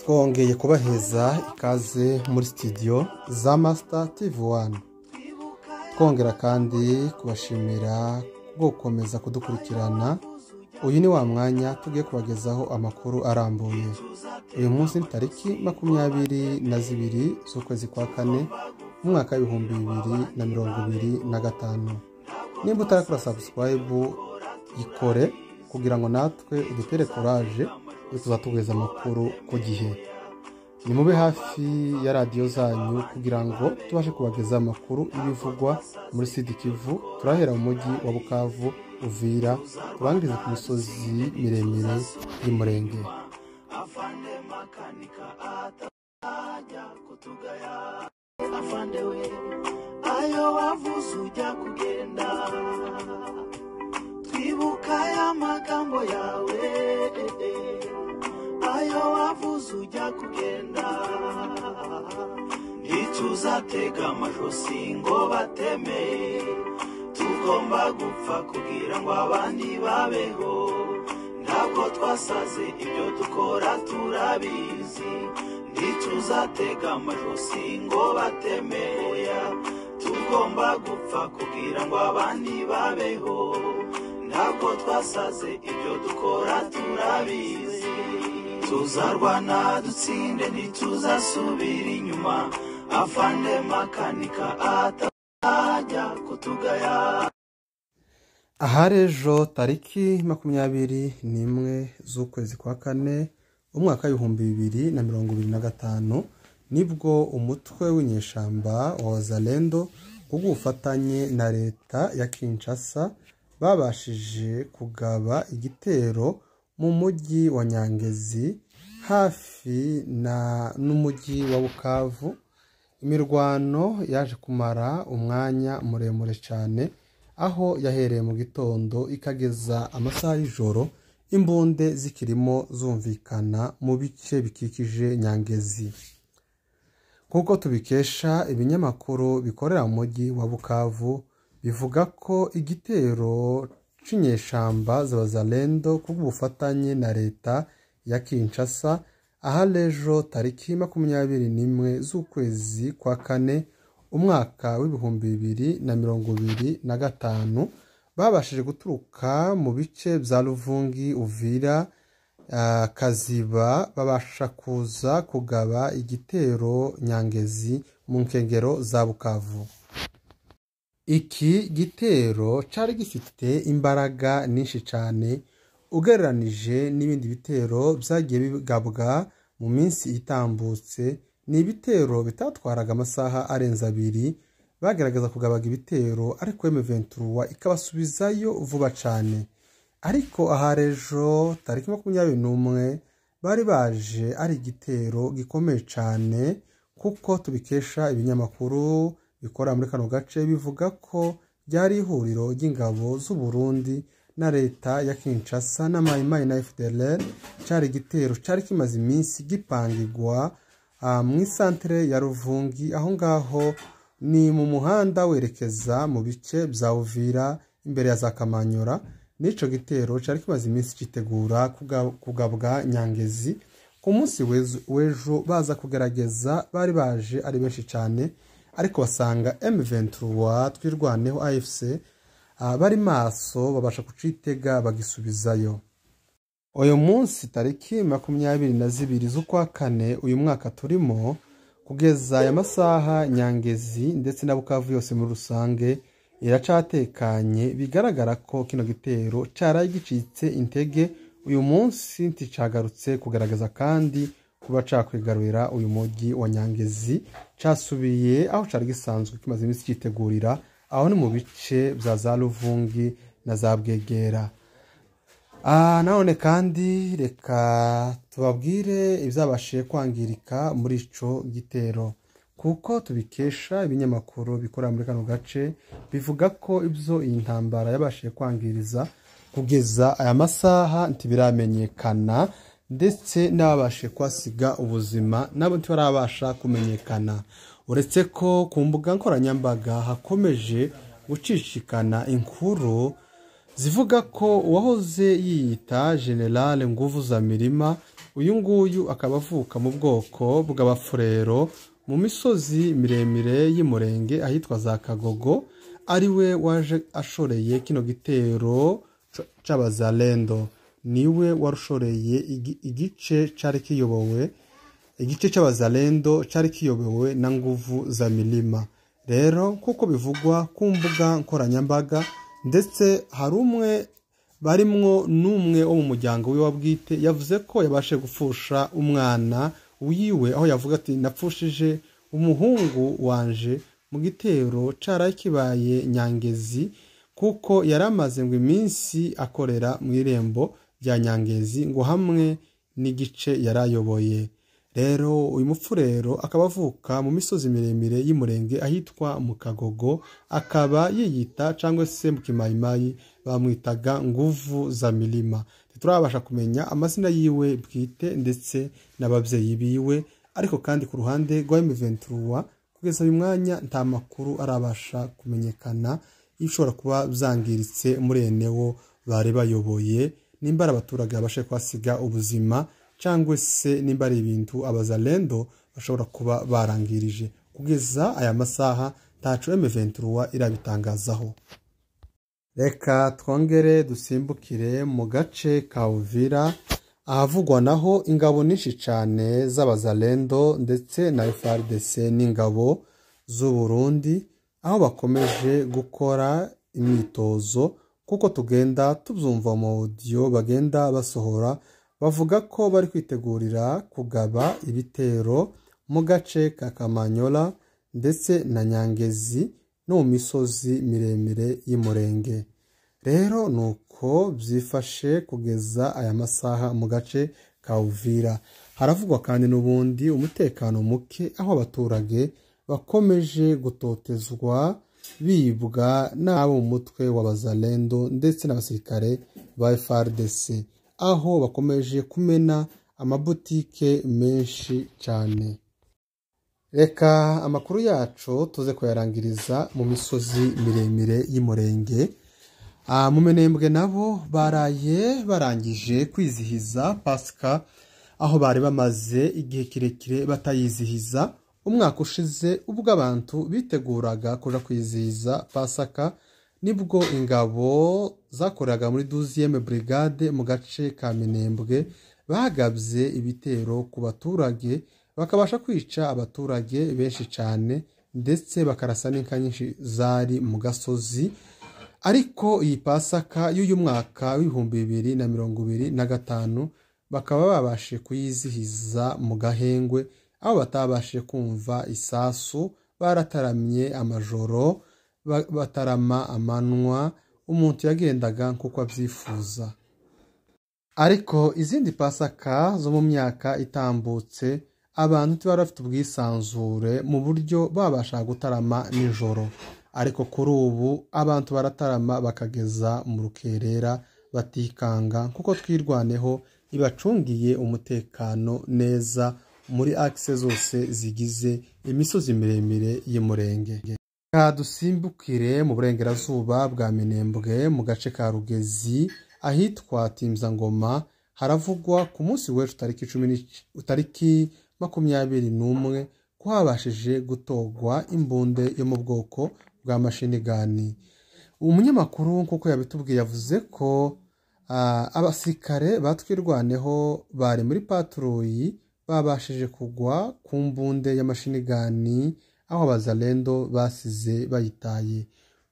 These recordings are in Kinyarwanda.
twongeye kubaheza ikaze muri studio za Master TV1 twongera kandi kubashimira bwo gukomeza kudukurikirana. Uyu ni wa mwanya tugiye kubagezaho amakuru arambuye. Uyu munsi ni tariki 22 z'ukwezi kwa kane mu mwaka w'2025. Nimba utarakora subscribe ikore kugira ngo natwe udutere courage tuzatugeza amakuru ku gihe. Ni mube hafi ya radio zanyu kugira ngo tubashe kubageza amakuru ibivugwa muri Sud Kivu. Turahera mu mujyi wa Bukavu, Uvira, turangiriza ku misozi miremire y'Umurenge. Ayo wavuze ujya kugenda, twibuka ya magambo yawe. Ayo wavuze ujya kugenda, ntituzatega amajosi ngo bateme. Tugomba gupfa kugira ngo abandi babeho. Ntabwo twasaze, ibyo dukora turabizi. Ntituzatega amajosi ngo bateme. Tugomba gupfa kugira ngo abandi babeho. Ntabwo twasaze, ibyo dukora turabizi. Tuzarwana dutsinde, ntituzasubira inyuma. Afande makanika atajya kutugaya. Aharejo tariki 21 z'ukwezi kwa kane umwaka w'2025 nibwo umutwe w'inyeshamba wa Wazalendo ugufatanye na leta ya Kinshasa babashije kugaba igitero mu mujyi wa Nyangezi hafi n'umujyi wa Bukavu. Imirwano yaje kumara umwanya muremure cyane, aho yahereye mu gitondo ikageza amasaha y'ijoro, imbunde zikirimo zumvikana mu bice bikikije Nyangezi. Kuko tubikesha ibinyamakuru bikorera mu mujyi wa Bukavu, bivuga ko igitero c'inyeshamba z'Abazalendo kubw'ubufatanye na leta ya Kinshasa aharejo tariki 21 z'ukwezi kwa kane umwaka w'2025 babashije guturuka mu bice bya Luvungi, Uvira, Kaziba, babasha kuza kugaba igitero Nyangezi mu nkengero za Bukavu. Iki gitero cyari gifite imbaraga nyinshi cyane ugereranije n'ibindi bitero byagiye bigabwa mu minsi itambutse. Ni ibitero bitatwaraga amasaha arenze 2, bagerageza kugabaga ibitero ariko M23 ikabasubizayo vuba cyane. Ariko aharejo tariki 21 bari baje ari igitero gikomeye cyane, kuko tubikesha ibinyamakuru bikora muri kano gace bivuga ko byari ihuriro ry'ingabo z'u Burundi na leta ya Kinshasa na Maimai na FDLR. Cyari igitero cyari kimaze iminsi gipangirwa mu isantere ya Ruvungi, aho ngaho ni mu muhanda werekeza mu bice bya Uvira imbere ya za Kamanyora. Nico gitero cyari kimaze iminsi kitegura kugabwa Nyangezi. Ku munsi w'ejo baza kugerageza, bari baje ari benshi cyane, ariko basanga M23 twirwaneho AFC bari maso, babasha kucitega bagisubizayo. Uyu munsi tariki 22 z'ukwa kane uyu mwaka turimo, kugeza aya masaha Nyangezi ndetse na Bukavu yose muri rusange iracatekanye. Bigaragara ko kino gitero cyaraye gicitse intege uyu munsi, nticagarutse kugaragaza kandi kuba cakwigarurira uyu mujyi wa Nyangezi. Casubiye aho cari gisanzwe kimaze iminsi kitegurira, aho ni mu bice bya za Luvungi na za Bwegera. None kandi reka tubabwire ibyabashije kwangirika muri ico gitero, kuko tubikesha ibinyamakuru bikora muri kano gace bivuga ko ibyo iyi ntambara yabashije kwangiriza kugeza aya masaha ntibiramenyekana, ndetse n'ababashije kwasiga ubuzima nabo ntibarabasha kumenyekana. Uretse ko ku mbuga nkoranyambaga hakomeje gucicikana inkuru zivuga ko uwahoze yiyita General Nguvu za Mirima uyu nguyu akaba avuka mu bwoko bw'abafurero mu misozi miremire y'Umurenge ahitwa za Kagogo, ari we waje ashoreye kino gitero c'abazalendo. Niwe warushoreye igice c'abazalendo cari kiyobowe na Nguvu za Milima. Rero kuko bivugwa ku mbuga nkoranyambaga, ndetse hari umwe barimwo n'umwe wo mu muryango we wabwite yavuze ko yabashe gupfusha umwana wiwe, aho yavuga ati napfushije umuhungu wanje mu gitero caraye kibaye Nyangezi, kuko yaramaze ngo iminsi akorera mu irembo rya Nyangezi ngo hamwe n'igice yarayoboye. Rero uyu mufurero akaba avuka mu misozi miremire y'Umurenge ahitwa mu Kagogo, akaba yiyita cyangwa se mu Kimayimayi bamwitaga Nguvu za Milima. Turabasha kumenya amazina yiwe bwite ndetse n'ababyeyi biwe, ariko kandi ku ruhande rwa M23 kugeza uyu mwanya nta makuru arabasha kumenyekana ishobora kuba byangiritse muri enewo bari bayoboye, nimba abaturage babashe kwasiga ubuzima cyangwa se nimba ari ibintu abazalendo bashobora kuba barangirije. Kugeza aya masaha ntaco M23 irabitangazaho. Reka twongere dusimbukire mu gace ka Uvira, ahavugwa naho ingabo nyinshi cyane z'abazalendo ndetse na FARDC n'ingabo z'u Burundi, aho bakomeje gukora imyitozo, kuko tugenda tubyumva mu audio bagenda basohora bavuga ko bari kwitegurira kugaba ibitero mu gace ka Kamanyola ndetse na Nyangezi no mu misozi miremire y'Umurenge. Rero nuko byifashe kugeza aya masaha mu gace ka Uvira. Haravugwa kandi n'ubundi umutekano muke, aho abaturage bakomeje gutotezwa bibwa n'abo mu mutwe w'abazalendo ndetse n'abasirikare ba FARDC, aho bakomeje kumena amabutike menshi cyane. Reka amakuru yacu tuze kuyarangiriza mu misozi miremire y'Umurenge. Mu Minembwe nabo baraye barangije kwizihiza Pasika, aho bari bamaze igihe kirekire batayizihiza. Umwaka ushize ubwo abantu biteguraga kuja kwizihiza Pasika, nibwo ingabo zakoraga muri 12e brigade mu gace ka Minembwe bagabye ibitero ku baturage, bakabasha kwica abaturage benshi cyane ndetse bakarasa n'inka nyinshi zari mu gasozi. Ariko iyi Pasika y'uyu mwaka w'2025 bakaba babashe kuyizihiza mu gahengwe, aho batabashe kumva isasu, barataramye amajoro, batarama amanwa, umuntu yagendaga kuko abyifuza. Ariko izindi Pasika zo mu myaka itambutse abantu tibari bafite ubwisanzure mu buryo babasha gutarama nijoro, ariko kuri ubu abantu baratarama bakageza mu rukerera batikanga, kuko twirwaneho ibacungiye umutekano neza muri axe zose zigize imisozi miremire y'Umurenge. Dusimbukire mu burengerazuba bwa Minembwe mu gace ka Rugezi ahitwa Timzangoma. Haravugwa ku munsi w'ejo tariki 21 ko habashije gutogwa imbunde yo mu bwoko bwa mashini gani. Umunyamakuru kuko yabitubwiye yavuze ko abasirikare batwirwaneho bari muri patrouille babashije kugwa ku mbunde ya mashini gani, aho abazalendo basize bayitaye.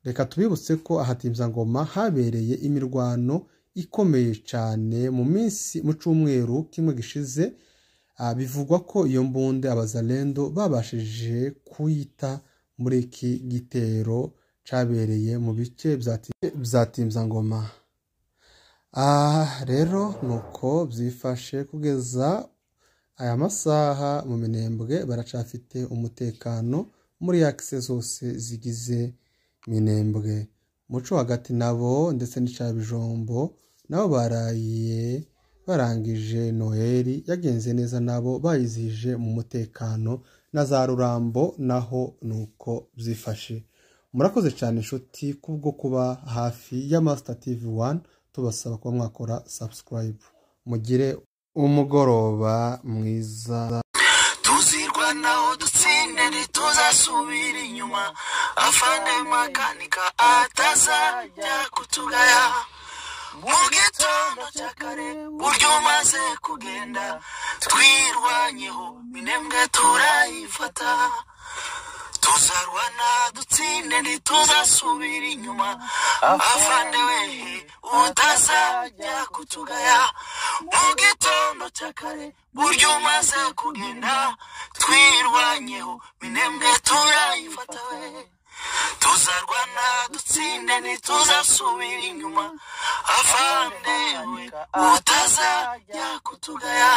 Reka tubibutse ko aha Timzangoma habereye imirwano ikomeye cyane mu cyumweru kimwe gishize. Bivugwa ko iyo mbunde abazalendo babashije kuyita muri iki gitero cabereye mu bice bya Timzangoma. Rero nuko byifashe kugeza aya masaha mu Minembwe baracafite umutekano muri axe zose zigize Minembwe. Muco hagati nabo ndetse n'Icabijombo nabo baraye barangije Noheli yagenze neza, nabo bayizihije mu mutekano, na za Rurambo naho nuko byifashe. Murakoze cyane inshuti kubwo kuba hafi ya Master TV 1, tubasaba kuba mwakora subscribe. Mugire umugoroba mwiza. Tuzirwanaho dutsinde ntituzasubira inyuma, afande makanika atazajya kutugaya. Mu gitondo cya kare buryo umaze kugenda, twirwanyeho minembwe turayifata. Tuzarwana dutsinde ntituzasubira inyuma, afande wehe utazajya kutugaya. Mu gitondo cya kare buryo umaze kugenda, twirwanyeho minembwe turayifata we. Tuzarwana dutsinde ntituzasubira inyuma, afande we utazajya kutugaya.